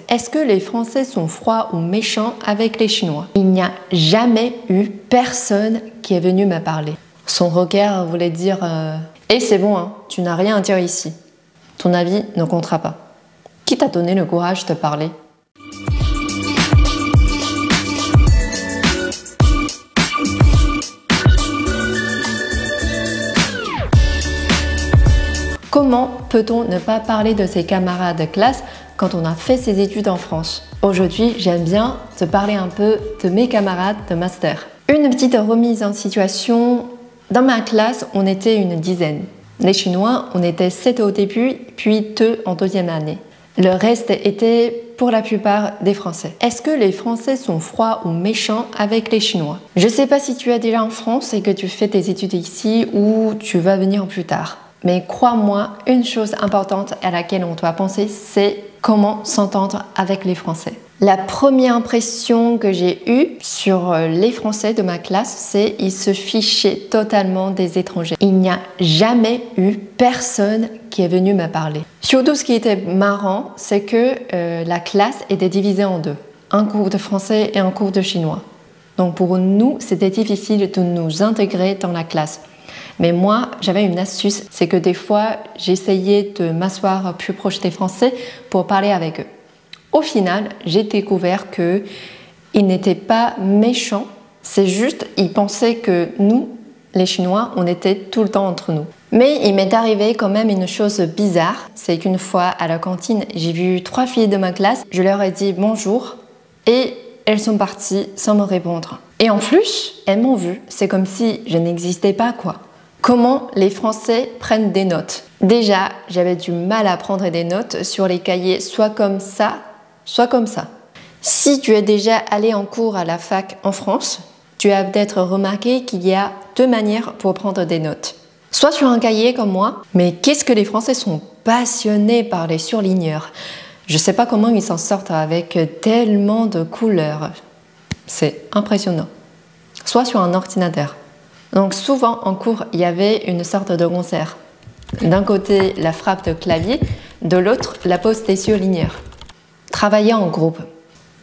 Est-ce que les Français sont froids ou méchants avec les Chinois? Il n'y a jamais eu personne qui est venu me parler. Son regard voulait dire Eh, c'est bon, hein, tu n'as rien à dire ici. Ton avis ne comptera pas. Qui t'a donné le courage de parler? Comment peut-on ne pas parler de ses camarades de classe quand on a fait ses études en France? Aujourd'hui, j'aime bien te parler un peu de mes camarades de master. Une petite remise en situation. Dans ma classe, on était une dizaine. Les Chinois, on était 7 au début, puis 2 en deuxième année. Le reste était pour la plupart des Français. Est-ce que les Français sont froids ou méchants avec les Chinois? Je ne sais pas si tu es déjà en France et que tu fais tes études ici ou tu vas venir plus tard. Mais crois-moi, une chose importante à laquelle on doit penser, c'est comment s'entendre avec les Français. La première impression que j'ai eue sur les Français de ma classe, c'est qu'ils se fichaient totalement des étrangers. Il n'y a jamais eu personne qui est venu me parler. Surtout, ce qui était marrant, c'est que la classe était divisée en deux. Un cours de français et un cours de chinois. Donc pour nous, c'était difficile de nous intégrer dans la classe. Mais moi, j'avais une astuce, c'est que des fois, j'essayais de m'asseoir plus proche des Français pour parler avec eux. Au final, j'ai découvert qu'ils n'étaient pas méchants, c'est juste, ils pensaient que nous, les Chinois, on était tout le temps entre nous. Mais il m'est arrivé quand même une chose bizarre, c'est qu'une fois à la cantine, j'ai vu 3 filles de ma classe, je leur ai dit bonjour et elles sont parties sans me répondre. Et en plus, elles m'ont vu, c'est comme si je n'existais pas quoi. Comment les Français prennent des notes? Déjà, j'avais du mal à prendre des notes sur les cahiers, soit comme ça, soit comme ça. Si tu es déjà allé en cours à la fac en France, tu as peut-être remarqué qu'il y a 2 manières pour prendre des notes. Soit sur un cahier comme moi, mais qu'est-ce que les Français sont passionnés par les surligneurs. Je ne sais pas comment ils s'en sortent avec tellement de couleurs. C'est impressionnant. Soit sur un ordinateur. Donc souvent en cours, il y avait une sorte de concert. D'un côté, la frappe de clavier, de l'autre, la pose des surligneurs. Travailler en groupe.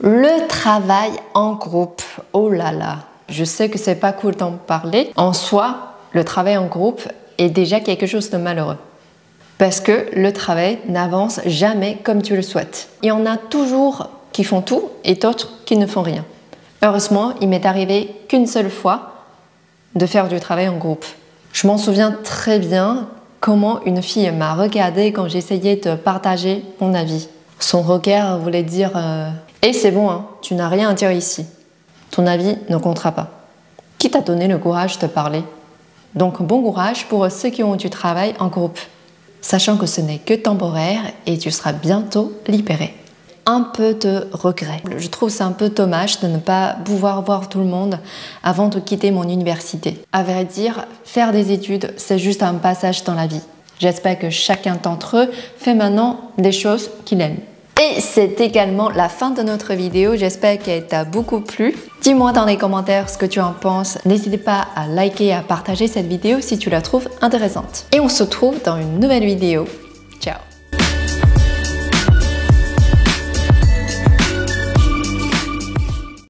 Le travail en groupe, oh là là, je sais que c'est pas cool d'en parler. En soi, le travail en groupe est déjà quelque chose de malheureux. Parce que le travail n'avance jamais comme tu le souhaites. Il y en a toujours qui font tout et d'autres qui ne font rien. Heureusement, il m'est arrivé qu'une seule fois de faire du travail en groupe. Je m'en souviens très bien comment une fille m'a regardée quand j'essayais de partager mon avis. Son regard voulait dire Eh, c'est bon, hein, tu n'as rien à dire ici. Ton avis ne comptera pas. Qui t'a donné le courage de parler? Donc bon courage pour ceux qui ont du travail en groupe, sachant que ce n'est que temporaire et tu seras bientôt libéré. Un peu de regret. Je trouve c'est un peu dommage de ne pas pouvoir voir tout le monde avant de quitter mon université. À vrai dire, faire des études, c'est juste un passage dans la vie. J'espère que chacun d'entre eux fait maintenant des choses qu'il aime. Et c'est également la fin de notre vidéo. J'espère qu'elle t'a beaucoup plu. Dis-moi dans les commentaires ce que tu en penses. N'hésite pas à liker et à partager cette vidéo si tu la trouves intéressante. Et on se retrouve dans une nouvelle vidéo. Ciao!